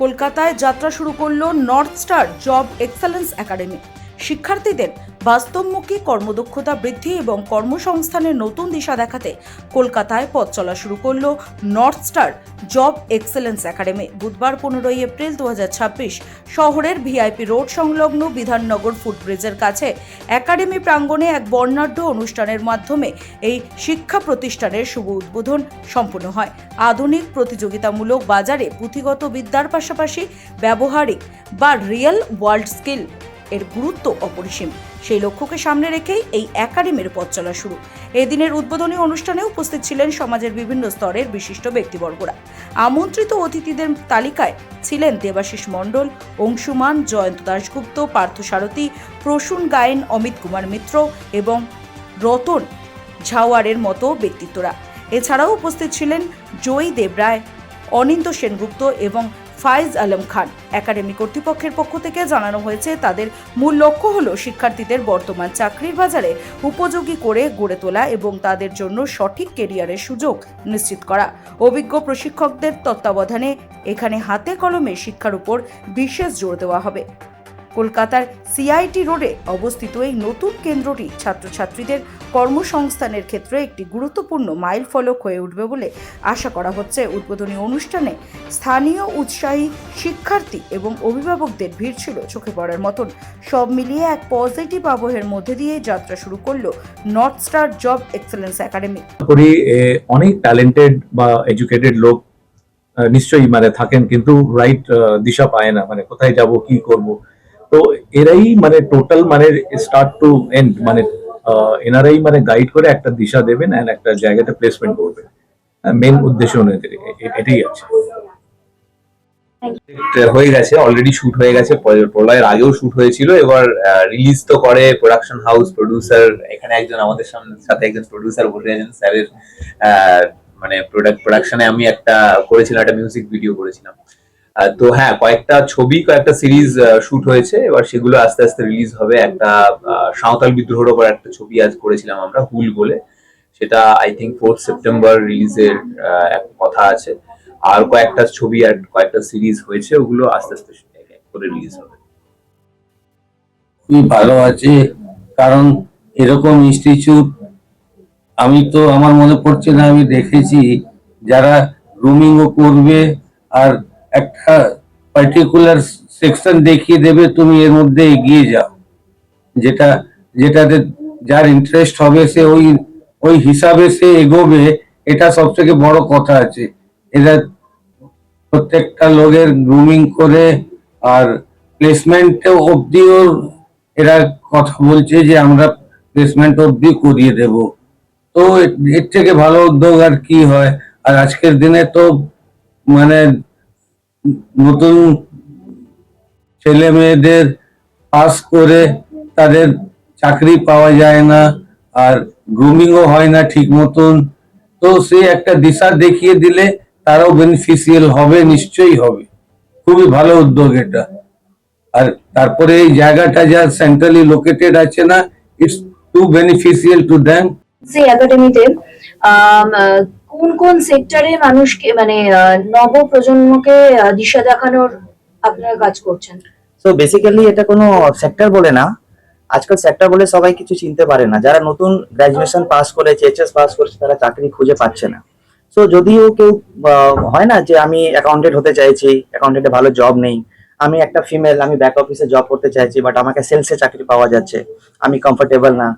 কলকাতায় যাত্রা শুরু করলো north star job excellence academy. শিক্ষার্থীদের বাস্তবমুখী কর্মদক্ষতা বৃদ্ধি এবং কর্মসংস্থানের নতুন দিশা দেখাতে কলকাতায় পথ চলা শুরু করলো north star job excellence academy. বুধবার 15 এপ্রিল 2026 শহরের ভিআইপি রোড সংলগ্ন বিধাননগর ফুটব্রিজের কাছে একাডেমি প্রাঙ্গণে এক বর্ণাঢ্য অনুষ্ঠানের মাধ্যমে এই শিক্ষা প্রতিষ্ঠানের শুভ উদ্বোধন সম্পন্ন হয়। আধুনিক প্রতিযোগিতামূলক বাজারে পুঁথিগত বিদ্যার পাশাপাশি ব্যবহারিক বা রিয়েল ওয়ার্ল্ড স্কিল এর গুরুত্ব অপরিসীম। সেই লক্ষ্যকে সামনে রেখেই এই একাডেমির পথ চলা শুরু। এই দিনের উদ্বোধনী অনুষ্ঠানে উপস্থিত ছিলেন সমাজের বিভিন্ন স্তরের বিশিষ্ট ব্যক্তিবর্গরা। আমন্ত্রিত অতিথিদের তালিকায় ছিলেন দেবাশিস মণ্ডল, অংশুমান, জয়ন্ত দাশগুপ্ত, পার্থসারথী, প্রসূন গায়েন, অমিত কুমার মিত্র এবং রতন ঝাওয়ারের মতো ব্যক্তিত্বরা। এছাড়াও উপস্থিত ছিলেন জয়ী দেবরায়, অনিন্দ সেনগুপ্ত এবং ফাইজ আলম খান। একাডেমি কর্তৃপক্ষের পক্ষ থেকে জানানো হয়েছে তাদের মূল লক্ষ্য হলো শিক্ষার্থীদের বর্তমান চাকরির বাজারে উপযোগী করে গড়ে তোলা এবং তাদের জন্য সঠিক কেরিয়ারের সুযোগ নিশ্চিত করা। অভিজ্ঞ প্রশিক্ষকদের তত্ত্বাবধানে এখানে হাতে কলমে শিক্ষার উপর বিশেষ জোর দেওয়া হবে। কলকাতার সিআইটি রোডে অবস্থিত এই নতুন কেন্দ্রটি ছাত্রছাত্রীদের কর্মসংস্থানের ক্ষেত্রে একটি গুরুত্বপূর্ণ মাইল ফলক হয়ে উঠবে বলে আশা করা হচ্ছে। উদ্বোধনী অনুষ্ঠানে স্থানীয় উৎসাহী শিক্ষার্থী এবং অভিভাবকদের ভিড় ছিল চোখে পড়ার মতন। সব মিলিয়ে এক পজিটিভ আবহের মধ্যে দিয়ে যাত্রা শুরু করলো north star job excellence academy. অনেক ট্যালেন্টেড বা এডুকেটেড লোক নিশ্চয়ই থাকেন, কিন্তু রাইট দিশা পায় না, কোথায় যাব, কি করব। তো এরাই টোটাল স্টার্ট টু এন্ড এনারাই গাইড করে একটা দিশা দেবেন এন্ড একটা জায়গাতে প্লেসমেন্ট করবেন। মেন উদ্দেশ্য ওনাদের এটাই আছে। হয়ে গেছে, অলরেডি শুট হয়ে গেছে, প্রলয়ের আগেও শুট হয়েছিল। এবার রিলিজ তো করে প্রোডাকশন হাউস, প্রোডিউসার। এখানে একজন আমাদের সাথে একজন প্রোডিউসার বসে আছেন স্যারের প্রোডাকশনে। আমি একটা করেছিলাম, একটা মিউজিক ভিডিও করেছিলাম। তো হ্যাঁ, কয়েকটা ছবি, কয়েকটা সিরিজ শুট হয়েছে। এবার সেগুলো আস্তে আস্তে রিলিজ হবে। একটা সাঁওতাল বিদ্রোহের উপর একটা ছবি আজ করেছিলাম আমরা, হুল বলে, সেটা আই থিঙ্ক 4 সেপ্টেম্বর রিলিজের কথা আছে। আর কয়েকটা ছবি আর কয়েকটা সিরিজ হয়েছে, ওগুলো আস্তে আস্তে করে রিলিজ হবে। খুবই ভালো আছে, কারণ এরকম ইনস্টিটিউট আমি তো আমার মনে পড়ছে না আমি দেখেছি যারা গ্রুমিংও করবে আর একটা পার্টিকুলার সেকশন দেখিয়ে দেবে, তুমি এর মধ্যে এগিয়ে যাও, যেটাতে যার ইন্টারেস্ট হবে সে ওই হিসাবে সে এগোবে। এটা সব থেকে বড় কথা আছে। এরা প্রত্যেকটা লোকের গ্রুমিং করে আর প্লেসমেন্ট অব্দিও এরা কথা বলছে যে আমরা প্লেসমেন্ট অব্দি করিয়ে দেব। তো এর থেকে ভালো উদ্যোগ আর কি হয়। আর আজকের দিনে তো নতুন ছেলে মেয়েদের পাস করে তাদের চাকরি পাওয়া যায় না, আর গ্রুমিংও হয় না ঠিক মতন। তো সে একটা দিশা দেখিয়ে দিলে তারাও বেনিফিশিয়াল হবে, নিশ্চয়ই হবে। খুবই ভালো উদ্যোগ এটা। আর তারপরে এই জায়গাটা যা সেন্ট্রালি লোকেটেড আছে না, it's too beneficial to them. সেই একাডেমিতে কোন কোন সেক্টরে মানুষকে নব প্রজন্মকে দিশা দেখানোর আপনারা কাজ করছেন? সো বেসিক্যালি এটা কোনো সেক্টর বলে না। আজকাল সেক্টর বলে সবাই কিছু চিনতে পারে না। যারা নতুন গ্রাজুয়েশন পাস করেছে, এইচএস পাস করেছে, তারা চাকরি খুঁজে পাচ্ছে না। সো যদিও কেউ হয় না যে আমি অ্যাকাউন্টেন্ট হতে চাইছি, অ্যাকাউন্টেন্টে ভালো জব নেই, আমি একটা ফিমেল, আমি ব্যাক অফিসে জব করতে চাইছি, বাট আমাকে সেলসে চাকরি পাওয়া যাচ্ছে, আমি কমফোর্টেবল না।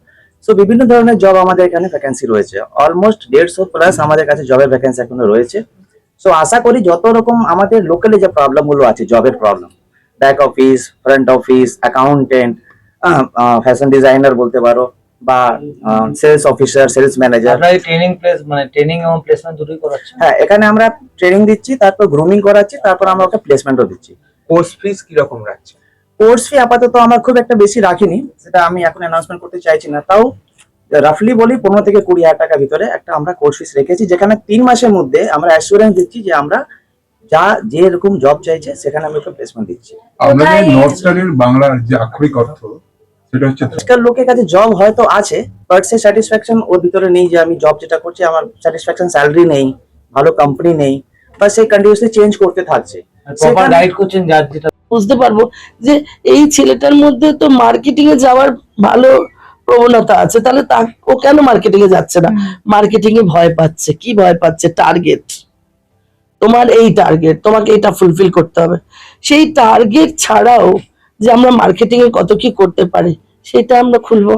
সো বিভিন্ন ধরনের জব আমাদের এখানে ভ্যাকেন্সি রয়েছে। অলমোস্ট 150 প্লাস আমাদের কাছে জবের ভ্যাকেন্সি এখনো রয়েছে। সো আশা করি যত রকম আমাদের লোকালি যে প্রবলেমগুলো আছে, জবের problem, back office, front office, accountant, fashion designer বলতে পারো, বা sales officer, sales manager. Training এবং প্লেসমেন্ট দুটোই করাচ্ছেন? হ্যাঁ, এখানে আমরা ট্রেনিং দিচ্ছি, তারপর গ্রুমিং করাচ্ছি, তারপর আমরা ওকে প্লেসমেন্টও দিচ্ছি। কোর্স ফিস কি রকম রাখছে? কোর্স ফি আপাতত আমার খুব একটা বেশি রাখিনি, সেটা আমি এখন অ্যানাউন্সমেন্ট করতে চাইছি না। তাও রাফলি বলি 15 থেকে 20,000 টাকা ভিতরে একটা আমরা কোর্স ফিস রেখেছি, যেখানে 3 মাসের মধ্যে আমরা অ্যাসুরেন্স দিচ্ছি যে আমরা যে এরকম জব চাইছে সেখানে আমি ওকে প্লেসমেন্ট দিচ্ছি। আমরা নর্থ স্টারের বাংলার যে আক্ষরিক অর্থ সেটা হচ্ছে, আজকাল লোকের কাছে জব হয়তো আছে, বাট সে স্যাটিসফ্যাকশন ওর ভিতরে নেই যে আমি জব যেটা করছি আমার স্যাটিসফ্যাকশন, স্যালারি নেই, ভালো কোম্পানি নেই, বা সে কন্টিনিউয়াসলি চেঞ্জ করতে থাকছে। প্রপার সেখানে- গাইড করছেন যার যেটা বুঝতে পারবো যে এই ছেলেটার মধ্যে তো মার্কেটিং এ যাওয়ার ভালো প্রবণতা আছে, তাহলে ও কেন মার্কেটিং এ যাচ্ছে না? মার্কেটিং এ ভয় পাচ্ছে। কি ভয় পাচ্ছে? টার্গেট। তোমার এই টার্গেট, তোমাকে এটা ফুলফিল করতে হবে। সেই টার্গেট ছাড়াও যে আমরা মার্কেটিং এ কত কি করতে পারি সেটা আমরা খুলবো।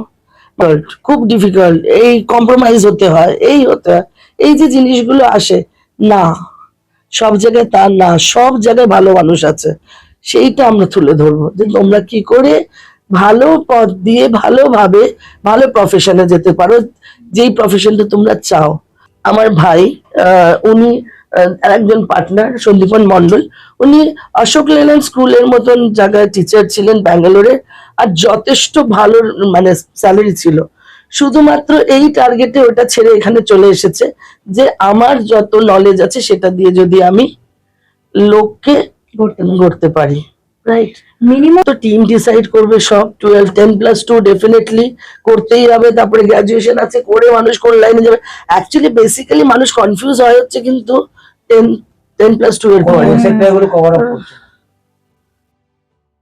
খুব ডিফিকাল্ট, এই কম্প্রোমাইজ হতে হয়, এই হতে হয়, এই যে জিনিসগুলো আসে না, সব জায়গায় তা না, সব জায়গায় ভালো মানুষ আছে। সেইটা আমরা তুলে ধরবো যে তোমরা কি করে ভালো পথ দিয়ে ভালোভাবে ভালো প্রফেশনে যেতে পারো, যেই প্রফেশনটা তোমরা চাও। আমার ভাই উনি একজন পার্টনার সন্দীপন মন্ডল, উনি অশোক লেল্যান্ড স্কুলের মতন জায়গায় টিচার ছিলেন ব্যাঙ্গালোরে, আর যথেষ্ট ভালো মানে স্যালারি ছিল। শুধুমাত্র এই টার্গেটে ওটা ছেড়ে এখানে চলে এসেছে যে আমার যত নলেজ আছে সেটা দিয়ে যদি আমি লোককে গড়তে পারি। রাইট, মিনিমাম তো টিম ডিসাইড করবে সব। 12 10+2 ডেফিনেটলি করতেই হবে। তারপরে গ্রাজুয়েশন আছে, করে মানুষ কোন লাইনে যাবে। অ্যাকচুয়ালি বেসিক্যালি মানুষ কনফিউজ হয় হচ্ছে কিন্তু 10+2 এর পরে। সেক্টর গুলো কভার আপ করছেন?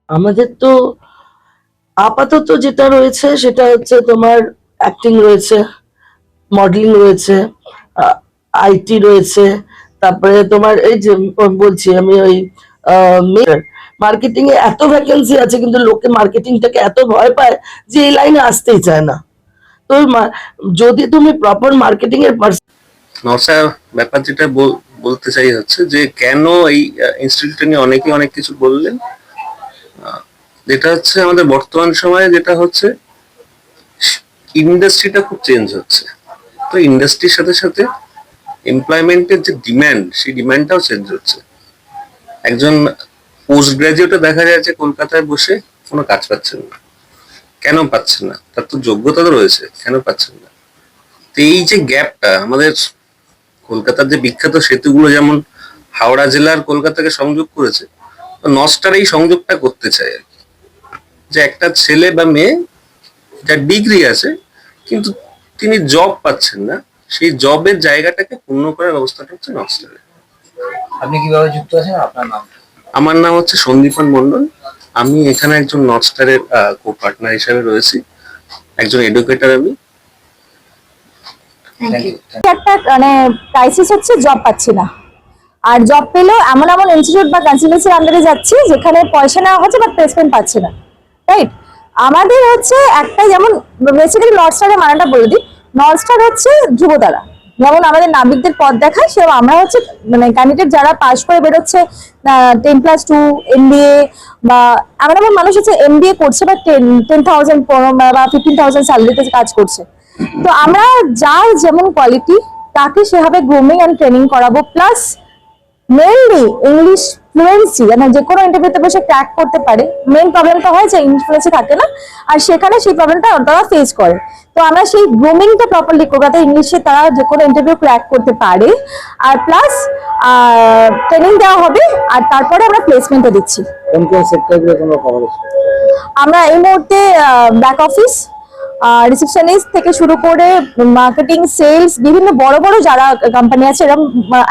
আমাদের তো আপাতত যেটা রয়েছে সেটা হচ্ছে তোমার অ্যাক্টিং রয়েছে, মডেলিং রয়েছে, আইটি রয়েছে, তারপরে তোমার এই যে বলছি আমি ওই মার্কেটিং এ এত ভ্যাকেন্সি আছে কিন্তু লোকে মার্কেটিংটাকে এত ভয় পায় যে এই লাইনে আসতেই চায় না। তো যদি তুমি প্রপার মার্কেটিং এর নরসা ব্যাপার যেটা বলতে চাই হচ্ছে যে কেন এই ইনস্টিটিউটটা নিয়ে অনেকে অনেক কিছু বললেন, যেটা হচ্ছে আমাদের বর্তমান সময়ে যেটা হচ্ছে ইন্ডাস্ট্রিটা খুব চেঞ্জ হচ্ছে। তো ইন্ডাস্ট্রির সাথে সাথে এমপ্লয়মেন্টের যে ডিমান্ড, সেই ডিমান্ডটাও চেঞ্জ হচ্ছে। একজন পোস্ট গ্রাজুয়েটে দেখা যায় যে কলকাতায় বসে কোনো কাজ পাচ্ছেন না। কেন পাচ্ছেন না? তার তো যোগ্যতা তো রয়েছে, কেন পাচ্ছেন না? তো এই যে গ্যাপটা, আমাদের কলকাতার যে বিখ্যাত সেতুগুলো যেমন হাওড়া জেলার কলকাতাকে সংযোগ করেছে, তো নস্টার এই সংযোগটা করতে চায় আর কি, যে একটা ছেলে বা মেয়ে যার ডিগ্রি আছে কিন্তু তিনি জব পাচ্ছেন না, সেই জবের জায়গাটাকে পূর্ণ করার ব্যবস্থাটা হচ্ছে নস্টারে। আপনি কিভাবে যুক্ত আছেন? আপনার নাম? আমার নাম হচ্ছে সন্দীপন মন্ডল। আমি এখানে একজন নর্থস্টারের কো পার্টনার হিসেবে রয়েছি, একজন এডুকেটর আমি। Thank you. একটা মানে ক্রাইসিস হচ্ছে, জব পাচ্ছি না। আর জব পেলেও এমন এমন ইনস্টিটিউট বা কনসালটেন্সির আন্ডারে যাচ্ছি যেখানে পয়সা নেওয়া হচ্ছে বাট প্লেসমেন্ট পাচ্ছি না। রাইট, আমাদের হচ্ছে একটা, যেমন বেসিক্যালি নর্থস্টারের মানাটা বলে দিই। নর্থস্টার হচ্ছে ধ্রুবতারা, যেমন আমাদের নাবিকদের পথ দেখায়, সেরকম আমরা হচ্ছে মানে ক্যান্ডিডেট যারা পাস করে বেরোচ্ছে 10+2 MBA, বা এমন এমন মানুষ হচ্ছে MBA করছে বা 10,000 বা 15,000 স্যালারিতে কাজ করছে। তো আমরা যার যেমন কোয়ালিটি তাকে সেভাবে গ্রুমিং অ্যান্ড ট্রেনিং করাবো, প্লাস মেইনলি ইংলিশ ফ্লুয়েন্সি, মানে যে কোনো ইন্টারভিউতে বসে ক্র্যাক করতে পারে। মেইন প্রবলেমটা হয় যে ইনফ্লুয়েন্সি থাকে না, আর সেখানে সেই প্রবলেমটা তারা ফেস করে। তো আমরা সেই গ্রুমিংটা প্রপারলি করবো যাতে ইংলিশে তারা যে কোনো ইন্টারভিউ ক্র্যাক করতে পারে, আর প্লাস ট্রেনিং দেওয়া হবে, আর তারপরে আমরা প্লেসমেন্টও দিচ্ছি। কোন কোন সেক্টর গুলো তোমরা কভারেজ? আমরা এই মুহূর্তে ব্যাক অফিস, রিসেপশনিস্ট থেকে শুরু করে মার্কেটিং, সেলস, বিভিন্ন বড় বড় যারা কোম্পানি আছে, এরকম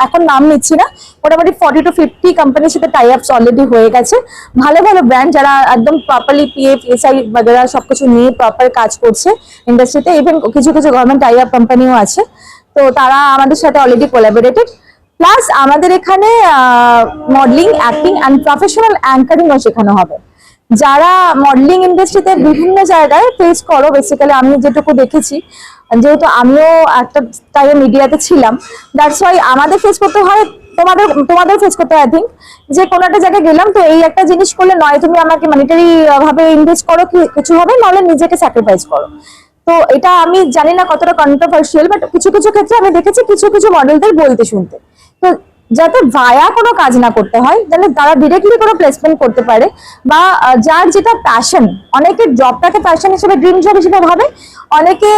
এখন নাম নিচ্ছি না, মোটামুটি 40 to 50 কোম্পানির সাথে টাই আপস অলরেডি হয়ে গেছে। ভালো ভালো ব্র্যান্ড যারা একদম প্রপারলি PF SI বাগেরা সবকিছু নিয়ে প্রপার কাজ করছে ইন্ডাস্ট্রিতে। ইভেন কিছু কিছু গভর্নমেন্ট টাই আপ কোম্পানিও আছে, তো তারা আমাদের সাথে অলরেডি কোলাবোরেটেড। প্লাস আমাদের এখানে মডেলিং, অ্যাক্টিং অ্যান্ড প্রফেশনাল অ্যাঙ্কারিংও শেখানো হবে। যারা মডেলিং ইন্ডাস্ট্রিতে বিভিন্ন জায়গায় ফেস করো, বেসিক্যালি আমি যেটুকু দেখেছি, যেহেতু আমিও একটা টাইমে মিডিয়াতে ছিলাম, দ্যাটস ওয়াই আমাদের ফেস করতে হয়, তোমাদের ফেস করতে হয়। আই থিঙ্ক যে কোনো একটা জায়গায় গেলাম, তো এই একটা জিনিস করলে নয় তুমি আমাকে মনিটারি ভাবে ইনভেস্ট করো কিছু হবে, নাহলে নিজেকে স্যাক্রিফাইস করো। তো এটা আমি জানি না কতটা কন্ট্রোভার্সিয়াল, বাট কিছু কিছু ক্ষেত্রে আমি দেখেছি কিছু কিছু মডেলদের বলতে শুনতে। তো যাতে ভায়া কোনো কাজ না করতে হয়, তাহলে তারা ডিরেক্টলি কোনো প্লেসমেন্ট করতে পারে, বা যার যেটা প্যাশন, অনেকে জবটাকে প্যাশন হিসেবে, ড্রিম জব হিসেবে ভাবে, অনেকে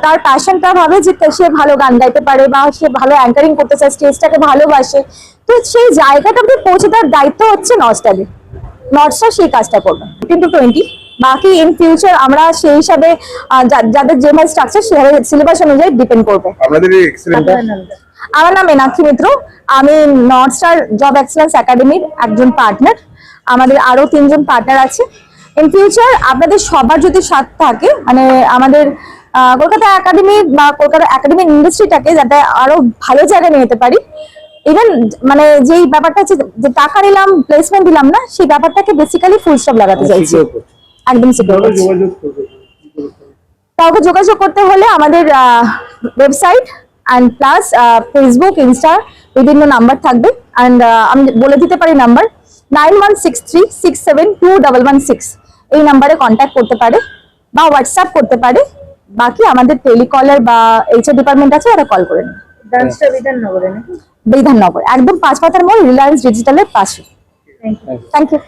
তার প্যাশনটা ভাবে যে সে ভালো গান গাইতে পারে বা সে ভালো অ্যাঙ্কারিং করতে চায়, স্টেজটাকে ভালোবাসে। তো সেই জায়গাটা অব্দি পৌঁছে দেওয়ার দায়িত্ব হচ্ছে নর্থস্টারের। নর্থস্টার সেই কাজটা করবে 15 to 20। বাকি ইন ফিউচার আমরা সেই হিসাবে যাদের যেভাবে স্ট্রাকচার সেভাবে সিলেবাস অনুযায়ী ডিপেন্ড করবে। আপনাদের এই এক্সেলেন্ট আমার নাম মীনাক্ষী মিত্র, আমি নর্থ স্টার জব এক্সেলেন্স একাডেমির একজন পার্টনার। আমাদের আরো 3 জন পার্টনার আছে। ইন ফিউচার আপনাদের সবার যদি সাথ থাকে, মানে আমাদের কলকাতা একাডেমি বা কলকাতা একাডেমিক ইন্ডাস্ট্রিটাকে যাতে আরো ভালো জায়গায় নিয়ে যেতে পারি, ইভেন মানে যেই ব্যাপারটা আছে যে টাকা নিলাম প্লেসমেন্ট দিলাম না, সেই ব্যাপারটাকে বেসিক্যালি ফুল স্টপ লাগাতে চাইছি। একদম সিকিউর করছি। কাউকে যোগাযোগ করতে হলে আমাদের website and plus Facebook, Insta বিভিন্ন নাম্বার থাকবে। অ্যান্ড আমি বলে দিতে পারি নাম্বার 9163672116, এই নাম্বারে কন্ট্যাক্ট করতে পারে বা হোয়াটসঅ্যাপ করতে পারে। বাকি আমাদের টেলিকলার বা এইচআর ডিপার্টমেন্ট আছে, ওরা কল করে নেবে। ব্রাঞ্চটা বিধাননগরে নাকি? বিধাননগর, একদম 5 পাতার মোড়, রিলায়েন্স ডিজিটালের পাশে। Thank you.